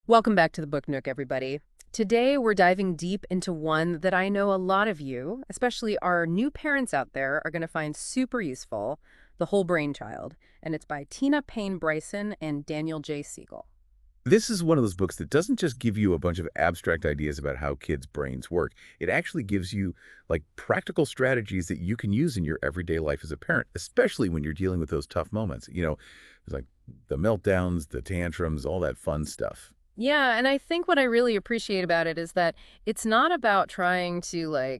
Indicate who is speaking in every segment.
Speaker 1: Welcome back to the Book Nook, everybody. Today, we're diving deep into one that I know a lot of you, especially our new parents out there, are going to find super useful, The Whole Brain Child. And it's by Tina Payne Bryson and Daniel J. Siegel.
Speaker 2: This is one of those books that doesn't just give you a bunch of abstract ideas about how kids' brains work. It actually gives you practical strategies that you can use in your everyday life as a parent, especially when you're dealing with those tough moments. It's like the meltdowns, the tantrums, all that fun stuff.
Speaker 1: Yeah, and I think what I really appreciate about it is that it's not about trying to,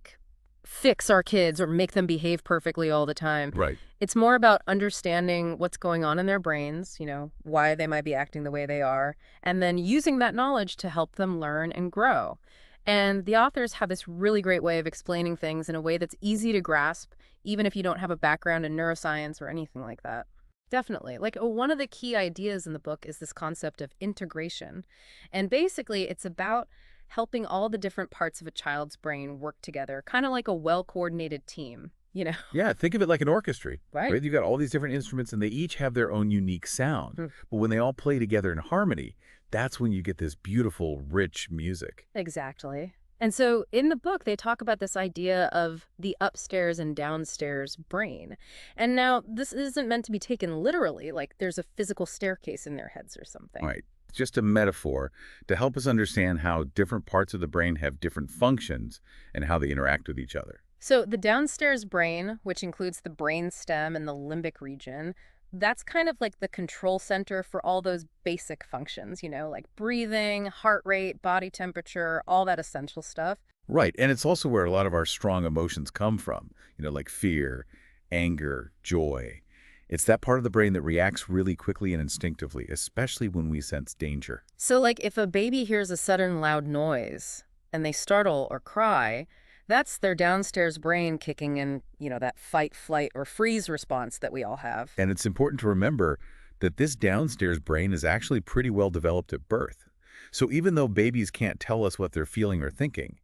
Speaker 1: fix our kids or make them behave perfectly all the time.
Speaker 2: Right.
Speaker 1: It's more about understanding what's going on in their brains, why they might be acting the way they are, and then using that knowledge to help them learn and grow. And the authors have this really great way of explaining things in a way that's easy to grasp, even if you don't have a background in neuroscience or anything like that. Definitely. One of the key ideas in the book is this concept of integration. And basically, it's about helping all the different parts of a child's brain work together, kind of like a well-coordinated team.
Speaker 2: Yeah, think of it like an orchestra,
Speaker 1: Right.
Speaker 2: right? You've got all these different instruments and they each have their own unique sound.
Speaker 1: Hmm.
Speaker 2: But when they all play together in harmony, that's when you get this beautiful, rich music.
Speaker 1: Exactly. And so in the book, they talk about this idea of the upstairs and downstairs brain. And now this isn't meant to be taken literally, like there's a physical staircase in their heads or something.
Speaker 2: Right. Just a metaphor to help us understand how different parts of the brain have different functions and how they interact with each other.
Speaker 1: So the downstairs brain, which includes the brain stem and the limbic region, that's kind of like the control center for all those basic functions, like breathing, heart rate, body temperature, all that essential stuff.
Speaker 2: Right. And it's also where a lot of our strong emotions come from, like fear, anger, joy. It's that part of the brain that reacts really quickly and instinctively, especially when we sense danger.
Speaker 1: So if a baby hears a sudden loud noise and they startle or cry, that's their downstairs brain kicking in, that fight, flight, or freeze response that we all have.
Speaker 2: And it's important to remember that this downstairs brain is actually pretty well developed at birth. So even though babies can't tell us what they're feeling or thinking,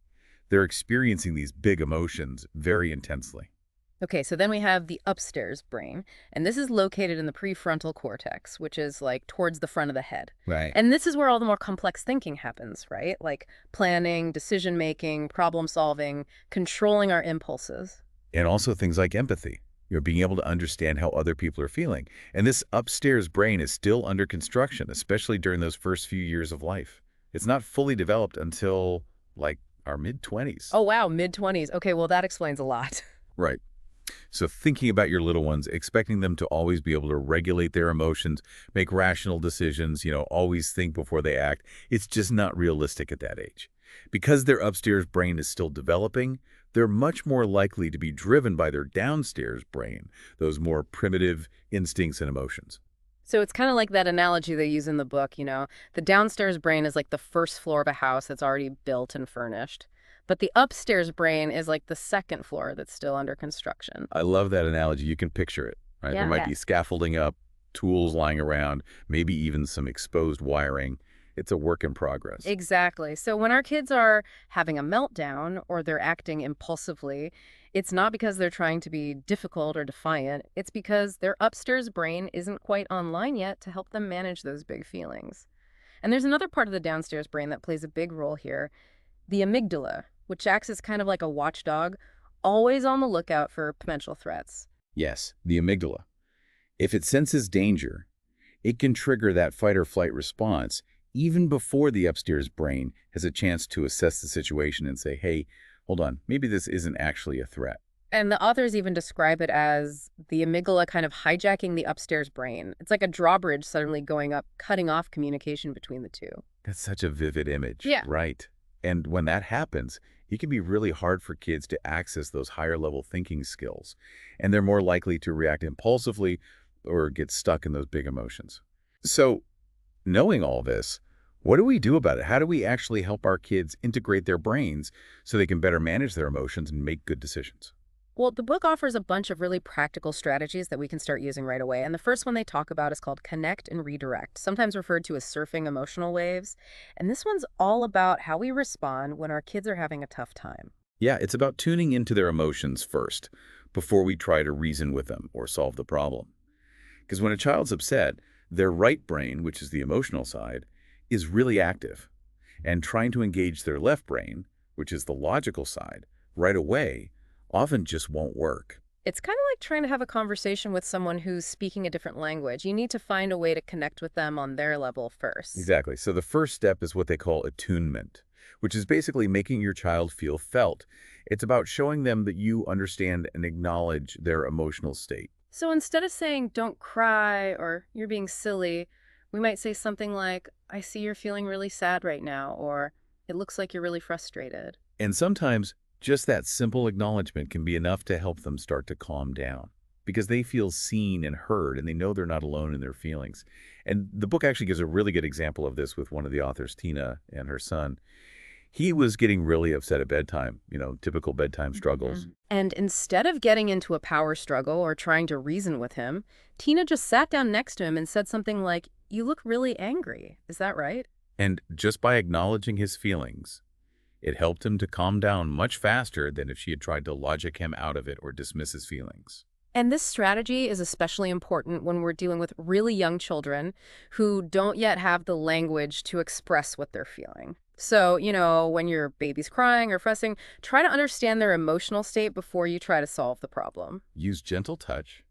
Speaker 2: they're experiencing these big emotions very intensely.
Speaker 1: Okay, so then we have the upstairs brain, and this is located in the prefrontal cortex, which is towards the front of the head.
Speaker 2: Right.
Speaker 1: And this is where all the more complex thinking happens, right? Like planning, decision making, problem solving, controlling our impulses.
Speaker 2: And also things like empathy, being able to understand how other people are feeling. And this upstairs brain is still under construction, especially during those first few years of life. It's not fully developed until, our mid-20s.
Speaker 1: Oh, wow, mid-20s. Okay, well, that explains a lot.
Speaker 2: Right. So thinking about your little ones, expecting them to always be able to regulate their emotions, make rational decisions, always think before they act, it's just not realistic at that age. Because their upstairs brain is still developing, they're much more likely to be driven by their downstairs brain, those more primitive instincts and emotions.
Speaker 1: So it's kind of like that analogy they use in the book. The downstairs brain is like the first floor of a house that's already built and furnished. But the upstairs brain is like the second floor that's still under construction.
Speaker 2: I love that analogy. You can picture it, right? There
Speaker 1: Yeah.
Speaker 2: might be scaffolding up, tools lying around, maybe even some exposed wiring. It's a work in progress.
Speaker 1: Exactly. So when our kids are having a meltdown or they're acting impulsively, it's not because they're trying to be difficult or defiant. It's because their upstairs brain isn't quite online yet to help them manage those big feelings. And there's another part of the downstairs brain that plays a big role here, the amygdala, which acts as kind of like a watchdog, always on the lookout for potential threats.
Speaker 2: Yes, the amygdala. If it senses danger, it can trigger that fight or flight response even before the upstairs brain has a chance to assess the situation and say, hey, hold on, maybe this isn't actually a threat.
Speaker 1: And the authors even describe it as the amygdala kind of hijacking the upstairs brain. It's like a drawbridge suddenly going up, cutting off communication between the two.
Speaker 2: That's such a vivid image.
Speaker 1: Yeah.
Speaker 2: Right. And when that happens, it can be really hard for kids to access those higher level thinking skills. And they're more likely to react impulsively or get stuck in those big emotions. So knowing all this, what do we do about it? How do we actually help our kids integrate their brains so they can better manage their emotions and make good decisions?
Speaker 1: Well, the book offers a bunch of really practical strategies that we can start using right away. And the first one they talk about is called connect and redirect, sometimes referred to as surfing emotional waves. And this one's all about how we respond when our kids are having a tough time.
Speaker 2: Yeah, it's about tuning into their emotions first before we try to reason with them or solve the problem. Because when a child's upset, their right brain, which is the emotional side, is really active, and trying to engage their left brain, which is the logical side, right away, often just won't work.
Speaker 1: It's kind of like trying to have a conversation with someone who's speaking a different language. You need to find a way to connect with them on their level first.
Speaker 2: Exactly. So the first step is what they call attunement, which is basically making your child feel felt. It's about showing them that you understand and acknowledge their emotional state.
Speaker 1: So instead of saying, don't cry or you're being silly, we might say something like, I see you're feeling really sad right now, or it looks like you're really frustrated.
Speaker 2: And sometimes just that simple acknowledgement can be enough to help them start to calm down because they feel seen and heard and they know they're not alone in their feelings. And the book actually gives a really good example of this with one of the authors, Tina, and her son. He was getting really upset at bedtime, typical bedtime struggles.
Speaker 1: And instead of getting into a power struggle or trying to reason with him, Tina just sat down next to him and said something like, you look really angry. Is that right?
Speaker 2: And just by acknowledging his feelings, it helped him to calm down much faster than if she had tried to logic him out of it or dismiss his feelings.
Speaker 1: And this strategy is especially important when we're dealing with really young children who don't yet have the language to express what they're feeling. So, when your baby's crying or fussing, try to understand their emotional state before you try to solve the problem.
Speaker 2: Use gentle touch,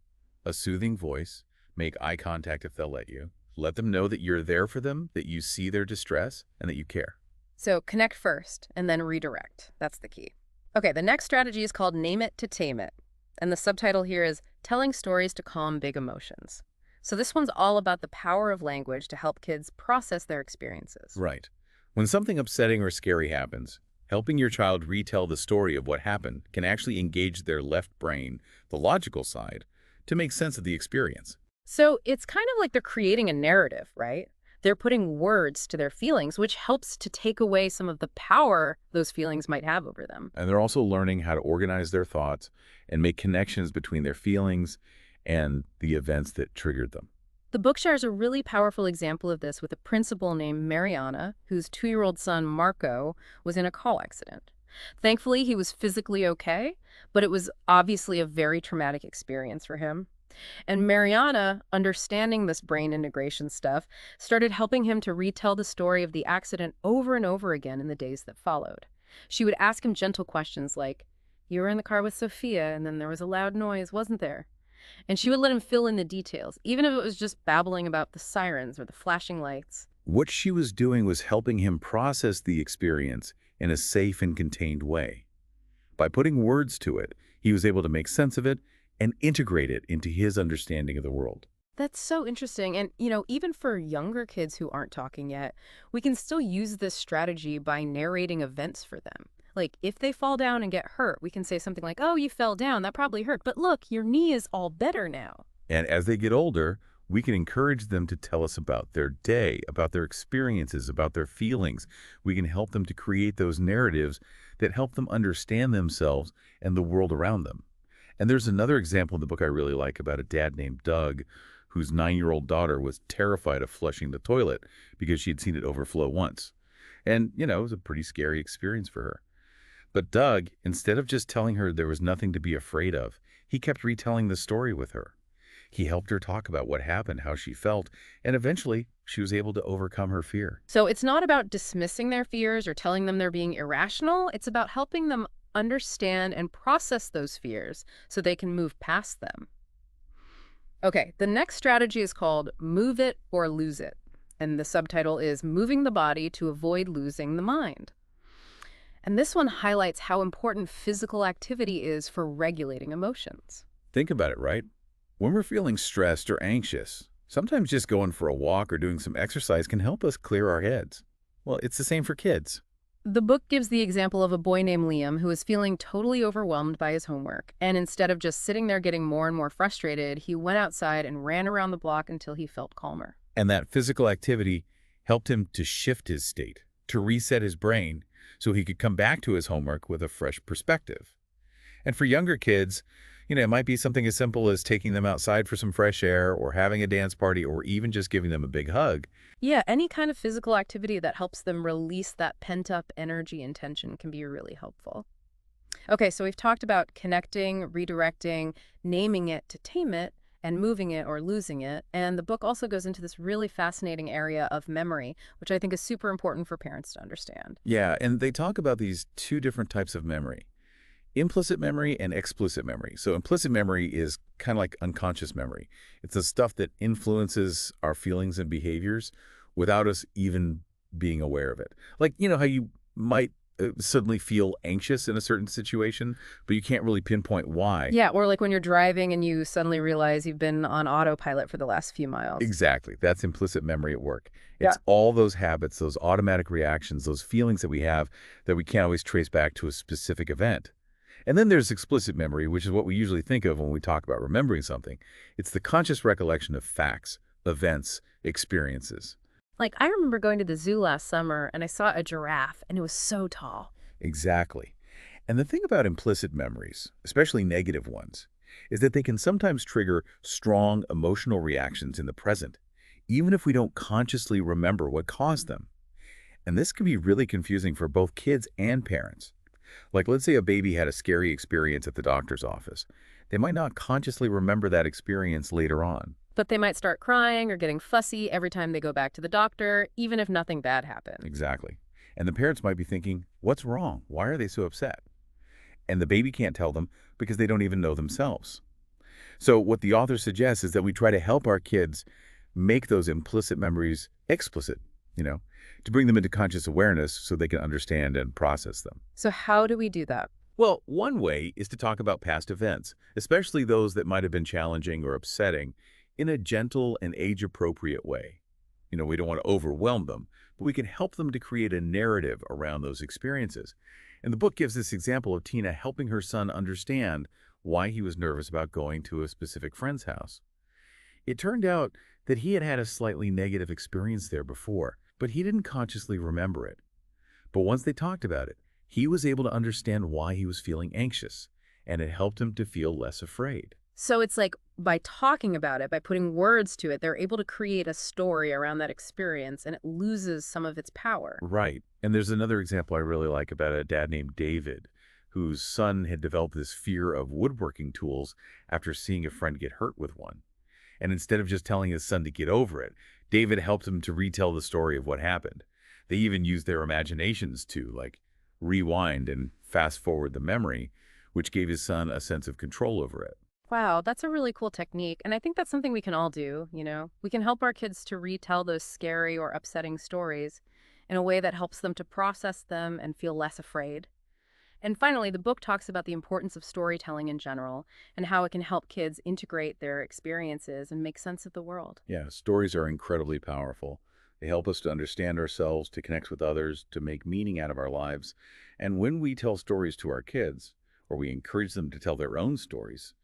Speaker 2: a soothing voice, make eye contact if they'll let you. Let them know that you're there for them, that you see their distress, and that you care.
Speaker 1: So connect first and then redirect. That's the key. Okay, the next strategy is called Name It to Tame It. And the subtitle here is Telling Stories to Calm Big Emotions. So this one's all about the power of language to help kids process their experiences.
Speaker 2: Right. When something upsetting or scary happens, helping your child retell the story of what happened can actually engage their left brain, the logical side, to make sense of the experience.
Speaker 1: So it's kind of like they're creating a narrative, right? They're putting words to their feelings, which helps to take away some of the power those feelings might have over them.
Speaker 2: And they're also learning how to organize their thoughts and make connections between their feelings and the events that triggered them.
Speaker 1: The book shares a really powerful example of this with a principal named Mariana, whose 2-year-old son, Marco, was in a car accident. Thankfully, he was physically okay, but it was obviously a very traumatic experience for him. And Mariana, understanding this brain integration stuff, started helping him to retell the story of the accident over and over again in the days that followed. She would ask him gentle questions like, you were in the car with Sophia, and then there was a loud noise, wasn't there? And she would let him fill in the details, even if it was just babbling about the sirens or the flashing lights.
Speaker 2: What she was doing was helping him process the experience in a safe and contained way. By putting words to it, he was able to make sense of it and integrate it into his understanding of the world.
Speaker 1: That's so interesting. And, even for younger kids who aren't talking yet, we can still use this strategy by narrating events for them. Like, if they fall down and get hurt, we can say something like, oh, you fell down, that probably hurt. But look, your knee is all better now.
Speaker 2: And as they get older, we can encourage them to tell us about their day, about their experiences, about their feelings. We can help them to create those narratives that help them understand themselves and the world around them. And there's another example in the book I really like about a dad named Doug, whose 9-year-old daughter was terrified of flushing the toilet because she had seen it overflow once. And, it was a pretty scary experience for her. But Doug, instead of just telling her there was nothing to be afraid of, he kept retelling the story with her. He helped her talk about what happened, how she felt, and eventually she was able to overcome her fear.
Speaker 1: So it's not about dismissing their fears or telling them they're being irrational. It's about helping them understand and process those fears so they can move past them. Okay, the next strategy is called Move It or Lose It. And the subtitle is Moving the Body to Avoid Losing the Mind. And this one highlights how important physical activity is for regulating emotions.
Speaker 2: Think about it, right? When we're feeling stressed or anxious, sometimes just going for a walk or doing some exercise can help us clear our heads. Well, it's the same for kids.
Speaker 1: The book gives the example of a boy named Liam who was feeling totally overwhelmed by his homework. And instead of just sitting there getting more and more frustrated, he went outside and ran around the block until he felt calmer.
Speaker 2: And that physical activity helped him to shift his state, to reset his brain, so he could come back to his homework with a fresh perspective. And for younger kids, it might be something as simple as taking them outside for some fresh air or having a dance party or even just giving them a big hug.
Speaker 1: Yeah, any kind of physical activity that helps them release that pent-up energy and tension can be really helpful. Okay, so we've talked about connecting, redirecting, naming it to tame it, and moving it or losing it. And the book also goes into this really fascinating area of memory, which I think is super important for parents to understand.
Speaker 2: Yeah, and they talk about these two different types of memory. Implicit memory and explicit memory. So implicit memory is kind of like unconscious memory. It's the stuff that influences our feelings and behaviors without us even being aware of it. Like, how you might suddenly feel anxious in a certain situation, but you can't really pinpoint why.
Speaker 1: Yeah, or like when you're driving and you suddenly realize you've been on autopilot for the last few miles.
Speaker 2: Exactly. That's implicit memory at work.
Speaker 1: Yeah.
Speaker 2: It's all those habits, those automatic reactions, those feelings that we have that we can't always trace back to a specific event. And then there's explicit memory, which is what we usually think of when we talk about remembering something. It's the conscious recollection of facts, events, experiences.
Speaker 1: Like, I remember going to the zoo last summer and I saw a giraffe and it was so tall.
Speaker 2: Exactly. And the thing about implicit memories, especially negative ones, is that they can sometimes trigger strong emotional reactions in the present, even if we don't consciously remember what caused them. And this can be really confusing for both kids and parents. Like, let's say a baby had a scary experience at the doctor's office. They might not consciously remember that experience later on.
Speaker 1: But they might start crying or getting fussy every time they go back to the doctor, even if nothing bad happened.
Speaker 2: Exactly. And the parents might be thinking, what's wrong? Why are they so upset? And the baby can't tell them because they don't even know themselves. So what the author suggests is that we try to help our kids make those implicit memories explicit, you know, to bring them into conscious awareness so they can understand and process them.
Speaker 1: So how do we do that?
Speaker 2: Well, one way is to talk about past events, especially those that might have been challenging or upsetting, in a gentle and age-appropriate way. We don't want to overwhelm them, but we can help them to create a narrative around those experiences. And the book gives this example of Tina helping her son understand why he was nervous about going to a specific friend's house. It turned out that he had had a slightly negative experience there before, but he didn't consciously remember it. But once they talked about it, he was able to understand why he was feeling anxious, and it helped him to feel less afraid.
Speaker 1: So it's like by talking about it, by putting words to it, they're able to create a story around that experience and it loses some of its power.
Speaker 2: Right. And there's another example I really like about a dad named David, whose son had developed this fear of woodworking tools after seeing a friend get hurt with one. And instead of just telling his son to get over it, David helped him to retell the story of what happened. They even used their imaginations to, like, rewind and fast forward the memory, which gave his son a sense of control over it.
Speaker 1: Wow, that's a really cool technique. And I think that's something we can all do. We can help our kids to retell those scary or upsetting stories in a way that helps them to process them and feel less afraid. And finally, the book talks about the importance of storytelling in general and how it can help kids integrate their experiences and make sense of the world.
Speaker 2: Yeah, stories are incredibly powerful. They help us to understand ourselves, to connect with others, to make meaning out of our lives. And when we tell stories to our kids, or we encourage them to tell their own stories,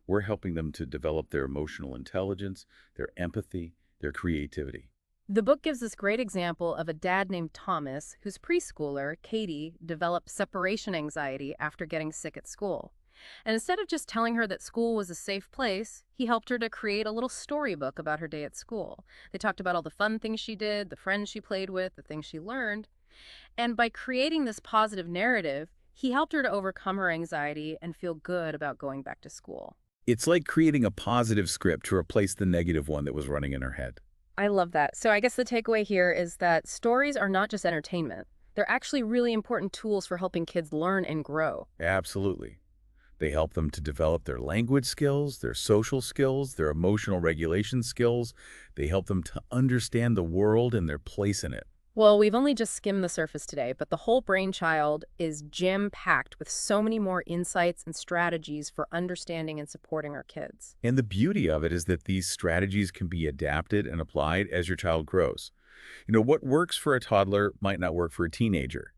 Speaker 2: we're helping them to develop their emotional intelligence, their empathy, their creativity.
Speaker 1: The book gives this great example of a dad named Thomas whose preschooler, Katie, developed separation anxiety after getting sick at school. And instead of just telling her that school was a safe place, he helped her to create a little storybook about her day at school. They talked about all the fun things she did, the friends she played with, the things she learned. And by creating this positive narrative, he helped her to overcome her anxiety and feel good about going back to school.
Speaker 2: It's like creating a positive script to replace the negative one that was running in her head.
Speaker 1: I love that. So I guess the takeaway here is that stories are not just entertainment. They're actually really important tools for helping kids learn and grow.
Speaker 2: Absolutely. They help them to develop their language skills, their social skills, their emotional regulation skills. They help them to understand the world and their place in it.
Speaker 1: Well, we've only just skimmed the surface today, but the whole brainchild is jam-packed with so many more insights and strategies for understanding and supporting our kids.
Speaker 2: And the beauty of it is that these strategies can be adapted and applied as your child grows. What works for a toddler might not work for a teenager,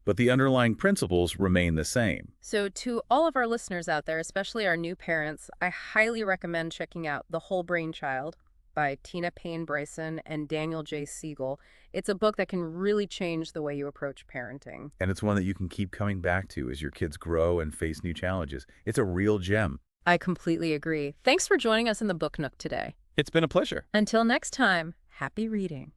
Speaker 2: but the underlying principles remain the same.
Speaker 1: So to all of our listeners out there, especially our new parents, I highly recommend checking out The Whole Brainchild by Tina Payne Bryson and Daniel J. Siegel. It's a book that can really change the way you approach parenting.
Speaker 2: And it's one that you can keep coming back to as your kids grow and face new challenges. It's a real gem.
Speaker 1: I completely agree. Thanks for joining us in the Book Nook today.
Speaker 2: It's been a pleasure.
Speaker 1: Until next time, happy reading.